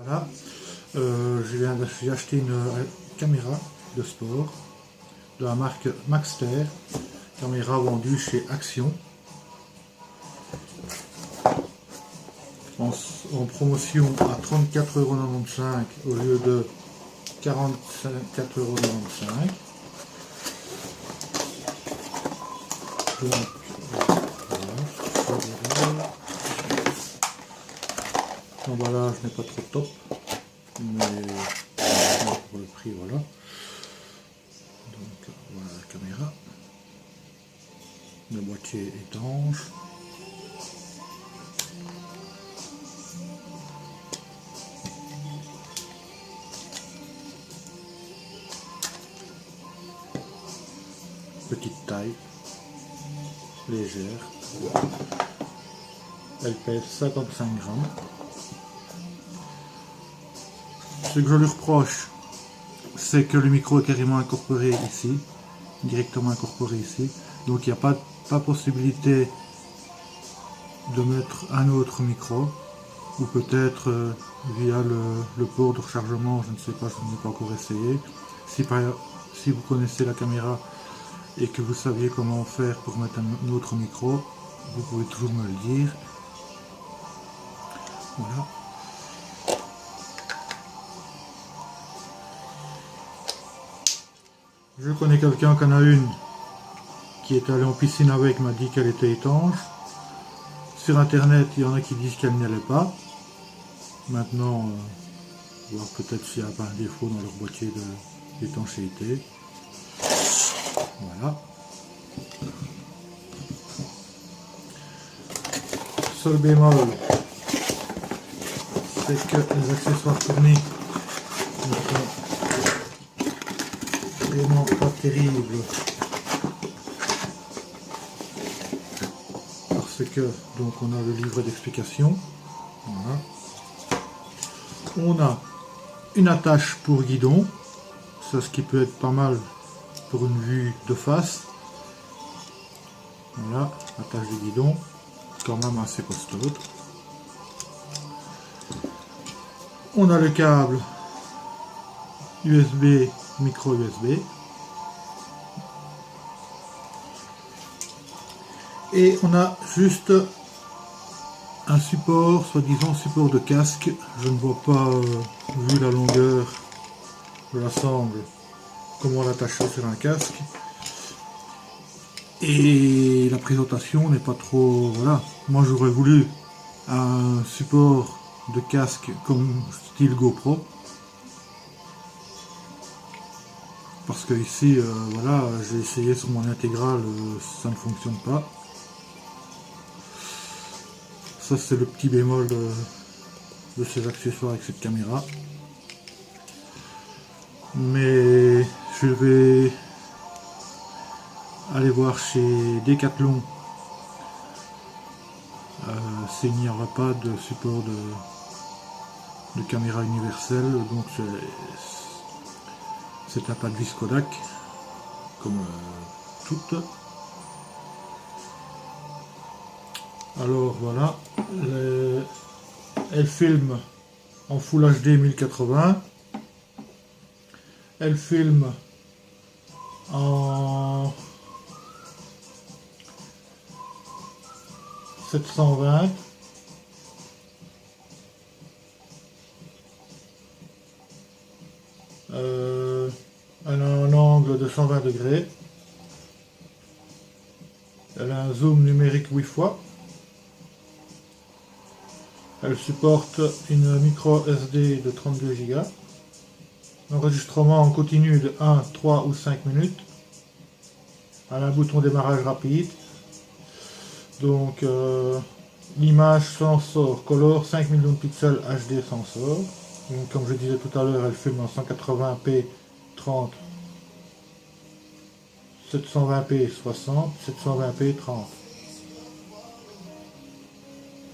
Voilà, j'ai acheté une caméra de sport de la marque Maxter, caméra vendue chez Action, en promotion à 34,95 € au lieu de 44,95 €. Donc, voilà. L'emballage n'est pas trop top, mais pour le prix, voilà. Donc voilà la caméra, le boîtier étanche, petite taille, légère, elle pèse 55 grammes. Ce que je lui reproche, c'est que le micro est carrément incorporé ici, directement incorporé ici, donc il n'y a pas possibilité de mettre un autre micro, ou peut-être via le port de rechargement, je ne sais pas, je n'ai pas encore essayé. Si vous connaissez la caméra et que vous saviez comment faire pour mettre un autre micro, vous pouvez toujours me le dire. Voilà. Je connais quelqu'un qui en a une, qui est allé en piscine avec, m'a dit qu'elle était étanche. Sur internet, il y en a qui disent qu'elle n'y allait pas. Maintenant, voir peut-être s'il n'y a pas un défaut dans leur boîtier d'étanchéité. Voilà. Seul bémol, c'est que les accessoires fournis ne sont vraiment pas terribles. Parce que, donc on a le livre d'explication. Voilà. On a une attache pour guidon, ça ce qui peut être pas mal pour une vue de face. Voilà, attache de guidon, quand même assez costaud. On a le câble USB, micro USB. Et on a juste un support, soi-disant support de casque. Je ne vois pas, vu la longueur de la sangle, comment l'attacher sur un casque. Et la présentation n'est pas trop... Voilà. Moi j'aurais voulu un support de casque comme style GoPro. Parce que ici, voilà, j'ai essayé sur mon intégrale, ça ne fonctionne pas. Ça c'est le petit bémol de ces accessoires avec cette caméra. Mais je vais aller voir chez Decathlon s'il n'y aura pas de support de caméra universelle. Donc c'est un pas de vis Kodak comme toutes. Alors voilà, elle filme en Full HD 1080, elle filme en 720, elle a un angle de 120 degrés, elle a un zoom numérique 8 fois. Elle supporte une micro SD de 32 Go, enregistrement en continu de 1, 3 ou 5 minutes. Elle a un bouton démarrage rapide. Donc l'image sensor color 5 millions de pixels HD sensor. Donc, comme je disais tout à l'heure, elle filme en 180p 30, 720p 60, 720p 30.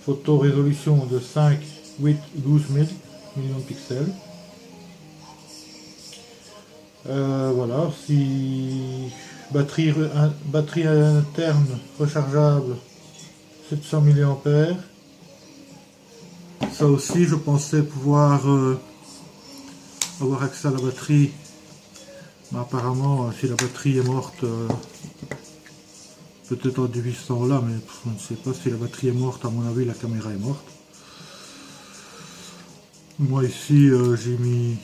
Photo résolution de 5, 8, 12 millions de pixels. Voilà, si batterie interne rechargeable 700 mAh, Ça aussi, je pensais pouvoir avoir accès à la batterie, mais apparemment, si la batterie est morte, peut-être en dévissant là, mais je ne sais pas si la batterie est morte. À mon avis, la caméra est morte. Moi ici, j'ai mis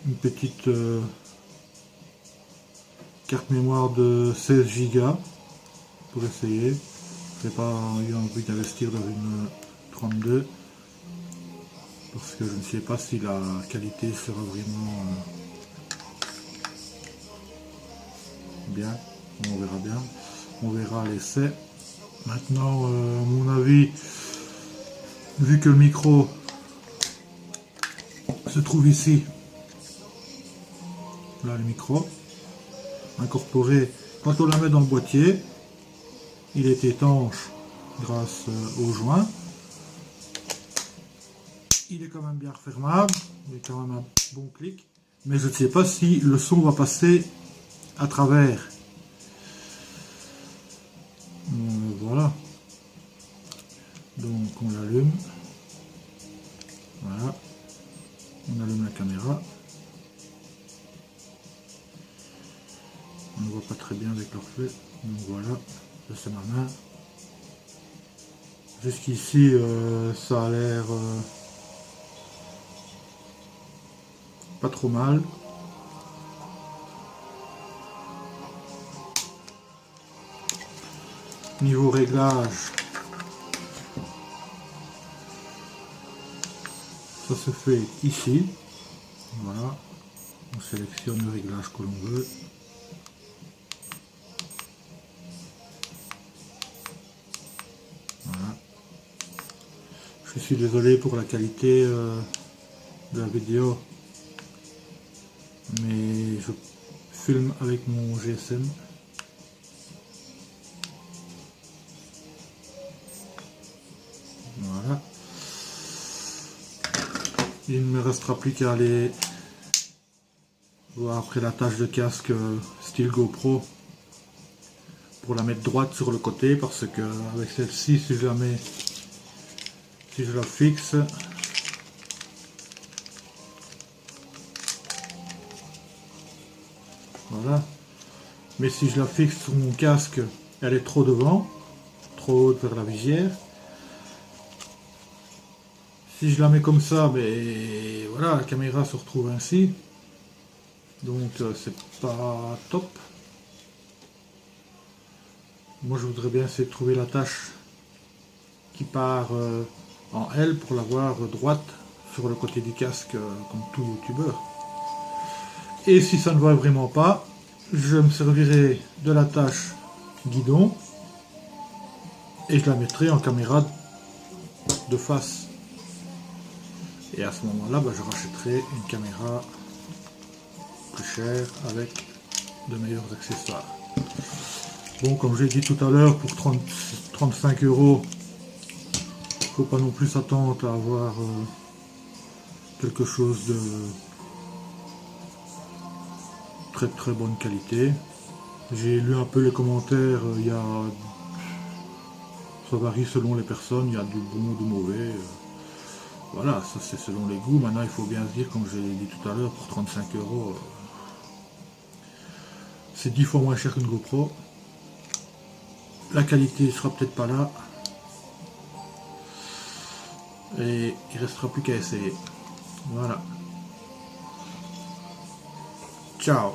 une petite carte mémoire de 16 Go pour essayer. Je n'ai pas eu envie d'investir dans une 32 parce que je ne sais pas si la qualité sera vraiment bien. On verra bien. On verra à l'essai. Maintenant, à mon avis, vu que le micro se trouve ici, là le micro incorporé, quand on la met dans le boîtier, il est étanche grâce au joint. Il est quand même bien refermable, il est quand même un bon clic, mais je ne sais pas si le son va passer à travers. Voilà. Donc on l'allume. Voilà. On allume la caméra. On ne voit pas très bien avec le reflet. Donc voilà, c'est ma main. Jusqu'ici, ça a l'air pas trop mal. Niveau réglage, ça se fait ici. Voilà, on sélectionne le réglage que l'on veut. Voilà. Je suis désolé pour la qualité de la vidéo, mais je filme avec mon GSM. Voilà. Il ne me restera plus qu'à aller voir après l'attache de casque style GoPro pour la mettre droite sur le côté, parce que avec celle-ci, si je la fixe, voilà, mais si je la fixe sur mon casque, elle est trop devant, trop haute vers la visière. Si je la mets comme ça, ben voilà, la caméra se retrouve ainsi, donc c'est pas top. Moi je voudrais bien essayer de trouver l'attache qui part en L pour l'avoir droite sur le côté du casque comme tout youtubeur. Et si ça ne va vraiment pas, je me servirai de l'attache guidon et je la mettrai en caméra de face. Et à ce moment-là, je rachèterai une caméra plus chère avec de meilleurs accessoires. Bon, comme j'ai dit tout à l'heure, pour 35 €, il ne faut pas non plus s'attendre à avoir quelque chose de très bonne qualité. J'ai lu un peu les commentaires, ça varie selon les personnes, il y a du bon, du mauvais. Voilà, ça c'est selon les goûts. Maintenant il faut bien se dire, comme je l'ai dit tout à l'heure, pour 35 €, c'est 10 fois moins cher qu'une GoPro. La qualité sera peut-être pas là. Et il restera plus qu'à essayer. Voilà. Ciao.